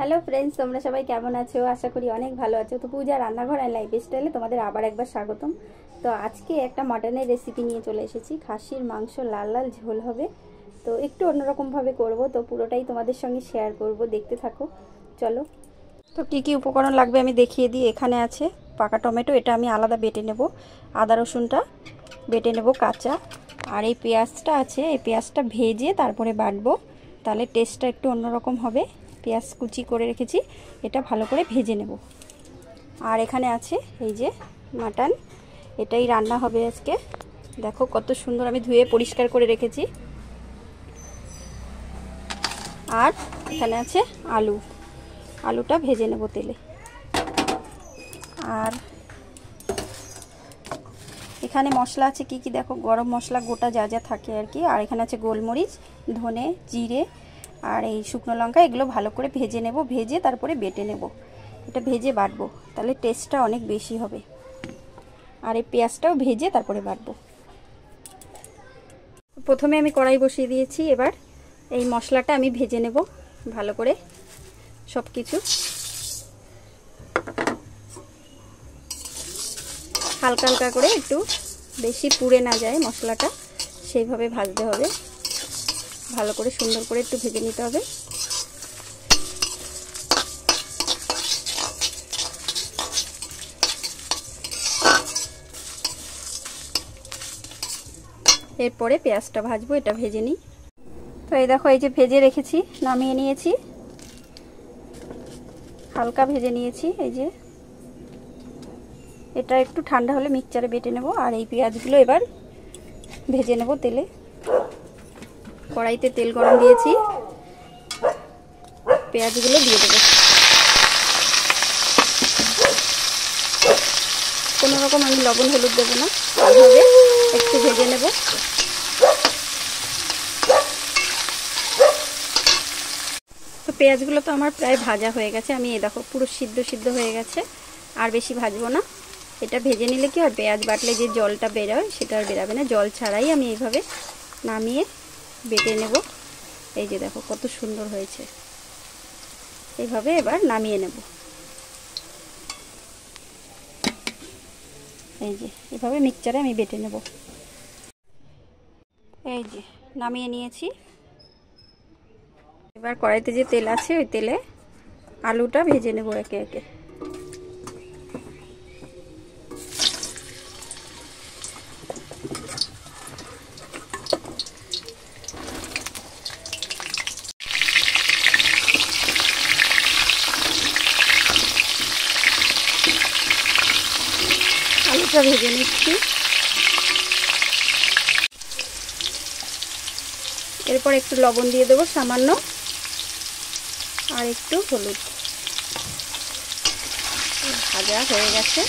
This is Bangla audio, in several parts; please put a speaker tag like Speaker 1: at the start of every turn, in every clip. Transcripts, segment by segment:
Speaker 1: হ্যালো ফ্রেন্ডস, তোমরা সবাই কেমন আছো? আশা করি অনেক ভালো আছো। তো পূজা রান্নাঘর অ্যান্ড লাইফস্টাইলে তোমাদের আবার একবার স্বাগতম। তো আজকে একটা মাটনের রেসিপি নিয়ে চলে এসেছি। খাসির মাংস লাল লাল ঝোল হবে, তো একটু অন্যরকমভাবে করব। তো পুরোটাই তোমাদের সঙ্গে শেয়ার করব, দেখতে থাকো। চলো। তো কী কী উপকরণ লাগবে আমি দেখিয়ে দিই। এখানে আছে পাকা টমেটো, এটা আমি আলাদা বেটে নেব। আদা রসুনটা বেটে নেব কাঁচা। আর এই পেঁয়াজটা আছে, এই পেঁয়াজটা ভেজে তারপরে বাটবো, তাহলে টেস্টটা একটু অন্যরকম হবে। পেঁয়াজ কুচি করে রেখেছি, এটা ভালো করে ভেজে নেব। আর এখানে আছে এই যে মাটন, এটাই রান্না হবে আজকে। দেখো কত সুন্দর আমি ধুয়ে পরিষ্কার করে রেখেছি। আর এখানে আছে আলু, আলুটা ভেজে নেব তেলে। আর এখানে মশলা আছে কি কি দেখো, গরম মশলা গোটা যা যা থাকে আর কি। আর এখানে আছে গোলমরিচ, ধনে, জিরে আর এই শুকনো লঙ্কা, এগুলো ভালো করে ভেজে নেব। ভেজে তারপরে বেটে নেব, এটা ভেজে বাটবো, তাহলে টেস্টটা অনেক বেশি হবে। আর এই পেঁয়াজটাও ভেজে তারপরে বাটবো। প্রথমে আমি কড়াই বসিয়ে দিয়েছি, এবার এই মশলাটা আমি ভেজে নেব ভালো করে সব কিছু। হালকা হালকা করে, একটু বেশি পুড়ে না যায় মশলাটা, সেইভাবে ভাজতে হবে। ভালো করে সুন্দর করে একটু ভেজে নিতে হবে। এরপরে পেঁয়াজটা ভাজবো, এটা ভেজে নিই। তো এই দেখো, এই যে ভেজে রেখেছি, নামিয়ে নিয়েছি, হালকা ভেজে নিয়েছি। এই যে এটা একটু ঠান্ডা হলে মিক্সচারে বেটে নেব। আর এই পেঁয়াজগুলো এবার ভেজে নেব তেলে। কড়াইতে তেল গরম দিয়েছি, পেঁয়াজগুলো দিয়ে দেবো। কোনো রকম আমি লবণ হলুদ দেবো না, এইভাবে একটু ভেজে নেব। তো পেঁয়াজগুলো তো আমার প্রায় ভাজা হয়ে গেছে। আমি এই দেখো পুরো সিদ্ধ সিদ্ধ হয়ে গেছে, আর বেশি ভাজবো না। এটা ভেজে নিলে কি হয়, পেঁয়াজ বাটলে যে জলটা বেরোয় সেটা আর বেরাবে না। জল ছাড়াই আমি এইভাবে নামিয়ে বেটে নেব। এই যে দেখো কত সুন্দর হয়েছে। এইভাবে এবার নামিয়ে নেব। এই যে এভাবে মিক্সচারে আমি বেটে নেব। এই যে নামিয়ে নিয়েছি। এবার কড়াইতে যে তেল আছে, ওই তেলে আলুটা ভেজে নেব একে একে। আলুটা ভেজে নিচ্ছি। এরপর একটু লবণ দিয়ে দেবো সামান্য, আর একটু হলুদ। ভাজা হয়ে গেছে।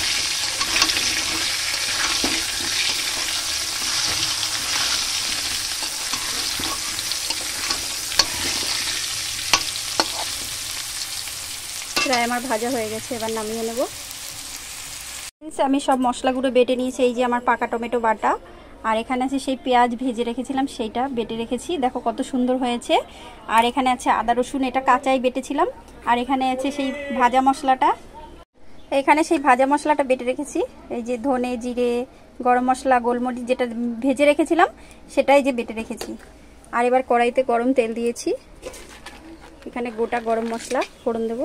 Speaker 1: প্রায় আমার ভাজা হয়ে গেছে, এবার নামিয়ে নেব। আমি সব মশলাগুলো বেটে নিয়েছি। এই যে আমার পাকা টমেটো বাটা, আর এখানে আছে সেই পেঁয়াজ ভেজে রেখেছিলাম, সেইটা বেটে রেখেছি। দেখো কত সুন্দর হয়েছে। আর এখানে আছে আদা রসুন, এটা কাঁচাই বেটেছিলাম। আর এখানে আছে সেই ভাজা মশলাটা, এখানে সেই ভাজা মশলাটা বেটে রেখেছি। এই যে ধনে, জিরে, গরম মশলা, গোলমরিচ যেটা ভেজে রেখেছিলাম সেটাই যে বেটে রেখেছি। আর এবার কড়াইতে গরম তেল দিয়েছি, এখানে গোটা গরম মশলা ফোড়ন দেব,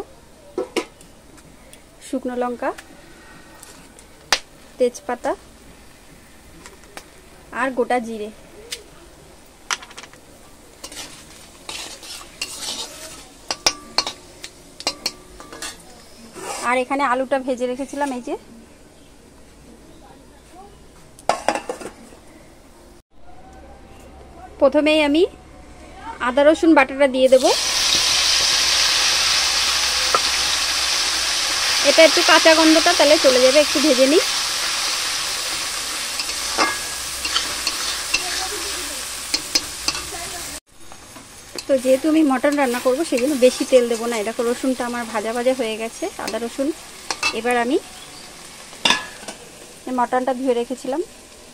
Speaker 1: শুকনো লঙ্কা, তেজপাতা আর গোটা জিরে। আর এখানে আলুটা ভেজে রেখেছিলাম। এই যে প্রথমেই আমি আদা রসুন বাটাটা দিয়ে দেব। এটা একটু কাঁচা গন্ধটা তাহলে চলে যাবে, একটু ভেজে নিই। তো যেহেতু আমি মটন রান্না করব, সেই জন্য বেশি তেল দেবো না। এটা রসুনটা আমার ভাজা ভাজা হয়ে গেছে, আদা রসুন। এবার আমি মটনটা ধুয়ে রেখেছিলাম,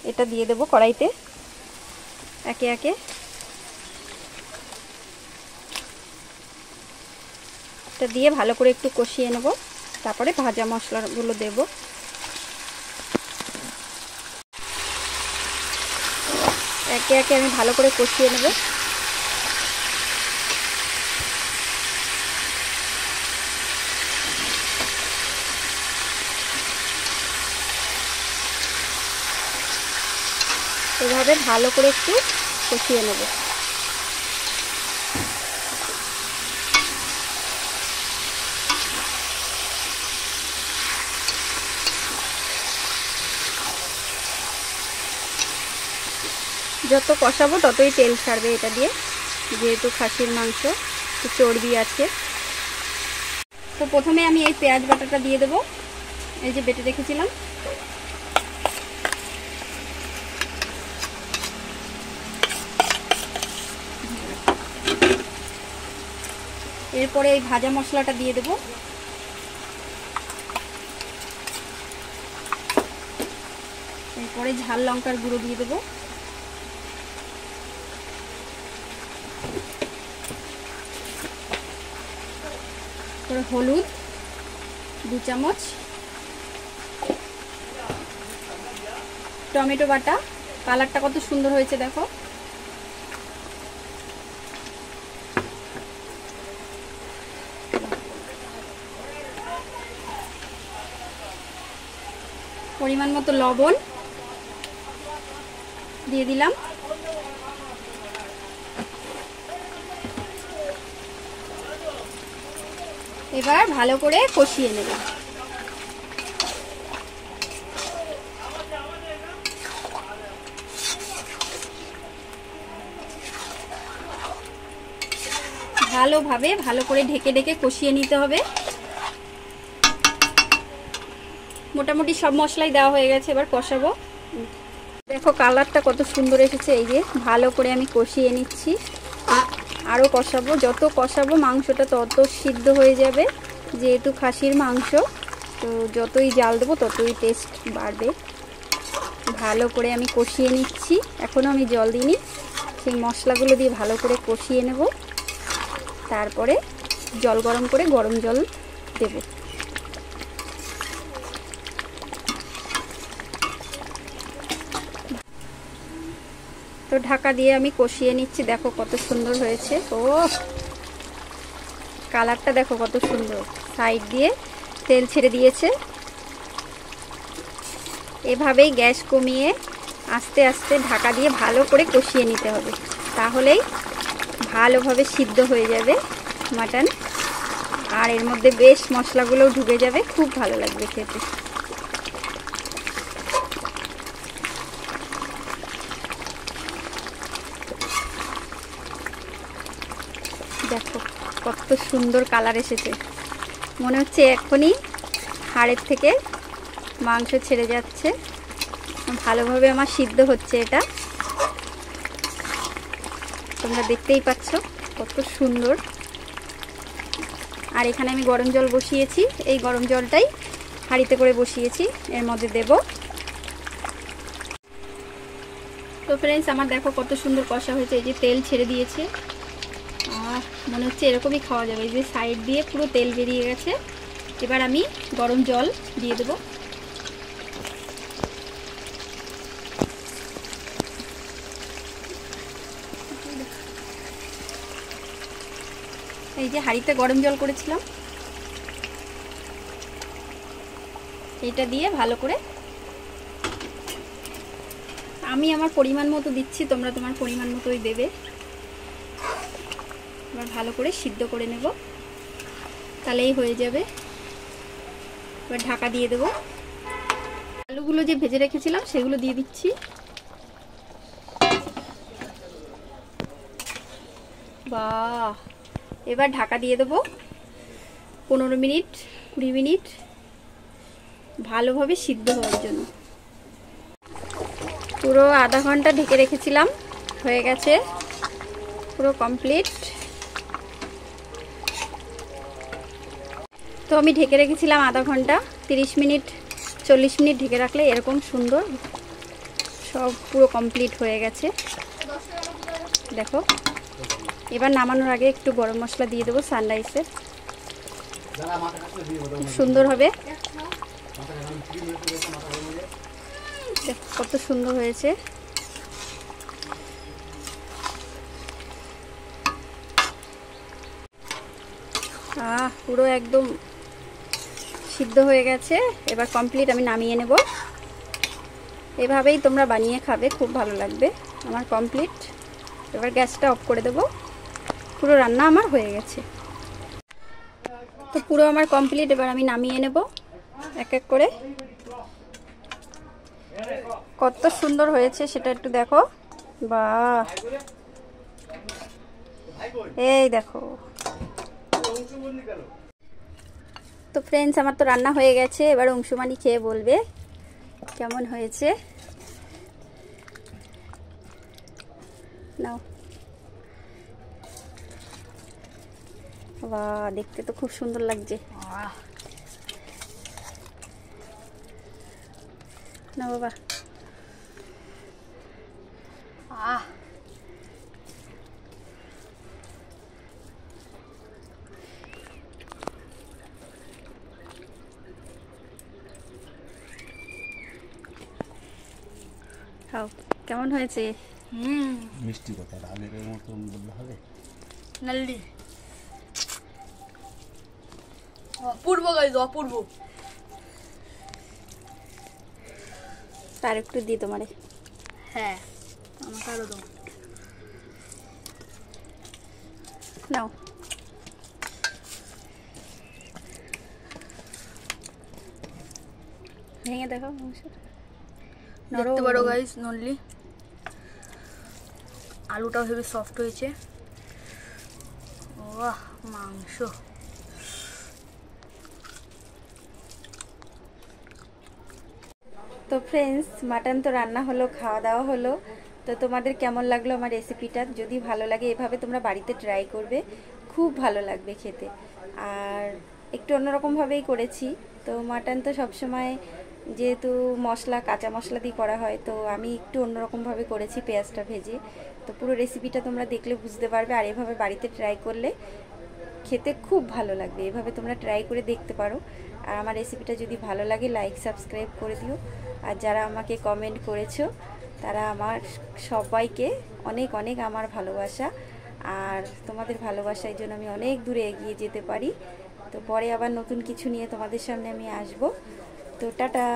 Speaker 1: এটা দিয়ে দেবো কড়াইতে একে একে। এটা দিয়ে ভালো করে একটু কষিয়ে নেব, তারপরে ভাজা মশলাগুলো দেব। একে একে আমি ভালো করে কষিয়ে নেব। এভাবে ভালো করে একটু কষিয়ে নেব। যত কষাবো ততই তেল ছাড়বে এটা দিয়ে, যেহেতু খাসির মাংস একটু চর্বি আছে। তো প্রথমে আমি এই পেঁয়াজ বাটাটা দিয়ে দেবো, এই যে বেটে রেখেছিলাম। এরপরে এই ভাজা মশলাটা দিয়ে দেবো। এরপরে ঝাল লঙ্কার গুঁড়ো দিয়ে দেবো। হলুদ 2 চামচ, টমেটো বাটা। কালারটা কত সুন্দর হয়েছে দেখো। পরিমাণ মতো লবণ দিয়ে দিলাম। এবার ভালো করে কষিয়ে নেব। ভালোভাবে ভালো করে ঢেকে ঢেকে কষিয়ে নিতে হবে। মোটামুটি সব মশলাই দেওয়া হয়ে গেছে, এবার কষাবো। দেখো কালারটা কত সুন্দর এসেছে। এই যে ভালো করে আমি কষিয়ে নিচ্ছি, আরও কষাবো। যত কষাবো মাংসটা তত সিদ্ধ হয়ে যাবে, যেহেতু খাসির মাংস, তো যতই জাল দেবো ততই টেস্ট বাড়বে। ভালো করে আমি কষিয়ে নিচ্ছি, এখনও আমি জল দিইনি। সেই মশলাগুলো দিয়ে ভালো করে কষিয়ে নেব, তারপরে জল গরম করে গরম জল দেব। তো ঢাকা দিয়ে আমি কষিয়ে নিচ্ছি। দেখো কত সুন্দর হয়েছে। ও কালারটা দেখো কত সুন্দর, সাইড দিয়ে তেল ছেড়ে দিয়েছে। এভাবেই গ্যাস কমিয়ে আস্তে আস্তে ঢাকা দিয়ে ভালো করে কষিয়ে নিতে হবে, তাহলেই ভালোভাবে সিদ্ধ হয়ে যাবে মাটন। আর এর মধ্যে বেশ মশলাগুলোও ঢুকে যাবে, খুব ভালো লাগবে খেতে। দেখো কত সুন্দর কালার এসেছে, মনে হচ্ছে এখনই হাড়ের থেকে মাংস ছেড়ে যাচ্ছে। ভালোভাবে আমার সিদ্ধ হচ্ছে এটা, তোমরা দেখতেই পাচ্ছ কত সুন্দর। আর এখানে আমি গরম জল বসিয়েছি, এই গরম জলটাই হাঁড়িতে করে বসিয়েছি, এর মধ্যে দেব। তো ফ্রেন্ডস আমার দেখো কত সুন্দর কষা হয়েছে। এই যে তেল ছেড়ে দিয়েছে, মনে হচ্ছে এরকমই খাওয়া যাবে। এই যে সাইড দিয়ে পুরো তেল বেরিয়ে গেছে। এবার আমি গরম জল দিয়ে দেব। এই যে হাঁড়িতে গরম জল করেছিলাম, এটা দিয়ে ভালো করে আমি আমার পরিমাণ মতো দিচ্ছি, তোমরা তোমার পরিমাণ মতোই দেবে। এবার ভালো করে সিদ্ধ করে নেব, তাহলেই হয়ে যাবে। এবার ঢাকা দিয়ে দেব। আলুগুলো যে ভেজে রেখেছিলাম সেগুলো দিয়ে দিচ্ছি। বাহ, এবার ঢাকা দিয়ে দেব 15 মিনিট 20 মিনিট ভালোভাবে সিদ্ধ হওয়ার জন্য। পুরো আধা ঘন্টা ঢেকে রেখেছিলাম, হয়ে গেছে পুরো কমপ্লিট। তো আমি ঢেকে রেখেছিলাম আধা ঘন্টা, 30 মিনিট 40 মিনিট ঢেকে রাখলে এরকম সুন্দর সব পুরো কমপ্লিট হয়ে গেছে। দেখো এবার নামানোর আগে একটু গরম মশলা দিয়ে দেবো সানরাইসের। খুব সুন্দর হবে। কত সুন্দর হয়েছে। পুরো একদম সিদ্ধ হয়ে গেছে। এবার কমপ্লিট, আমি নামিয়ে নেব। এভাবেই তোমরা বানিয়ে খাবে, খুব ভালো লাগবে। আমার কমপ্লিট, এবার গ্যাসটা অফ করে দেব। পুরো রান্না আমার হয়ে গেছে। তো পুরো আমার কমপ্লিট, এবার আমি নামিয়ে নেব এক এক করে। কত সুন্দর হয়েছে সেটা একটু দেখো। বাহ, এই দেখো। তো ফ্রেন্ডস, আমার তো রান্না হয়ে গেছে। এবার অংশুমানি খেয়ে বলবে কেমন হয়েছে। নাও। বাহ, দেখতে তো খুব সুন্দর লাগছে। না বাবা, খাও। কেমন হয়েছে?
Speaker 2: মিষ্টি কথা আগের মতন বললে হবে?
Speaker 3: নাল্লি অপূর্ব গাইজ, অপূর্ব।
Speaker 1: তার একটু দিই তোমারে।
Speaker 3: হ্যাঁ, আমাকে আরো দাও।
Speaker 1: নাও। ভেঙে দেখো মাংস।
Speaker 3: দেখতে পারো গাইজ, ননলি আলুটাও হেবি সফট হয়েছে। বাহ, মাংস।
Speaker 1: তো ফ্রেন্ডস, মাটন তো রান্না হলো, খাওয়া দাওয়া হলো। তো তোমাদের কেমন লাগলো আমার রেসিপিটা? যদি ভালো লাগে এভাবে তোমরা বাড়িতে ট্রাই করবে, খুব ভালো লাগবে খেতে। আর একটু অন্যরকমভাবেই করেছি। তো মাটন তো সবসময় যেহেতু মশলা, কাঁচা মশলা দিয়ে করা হয়, তো আমি একটু অন্যরকমভাবে করেছি, পেঁয়াজটা ভেজে। তো পুরো রেসিপিটা তোমরা দেখলে বুঝতে পারবে। আর এভাবে বাড়িতে ট্রাই করলে খেতে খুব ভালো লাগবে। এভাবে তোমরা ট্রাই করে দেখতে পারো। আর আমার রেসিপিটা যদি ভালো লাগে, লাইক সাবস্ক্রাইব করে দিও। আর যারা আমাকে কমেন্ট করেছো, তারা আমার সবাইকে অনেক অনেক আমার ভালোবাসা। আর তোমাদের ভালোবাসার জন্য আমি অনেক দূরে এগিয়ে যেতে পারি। তো পরে আবার নতুন কিছু নিয়ে তোমাদের সামনে আমি আসবো। তো টাটা।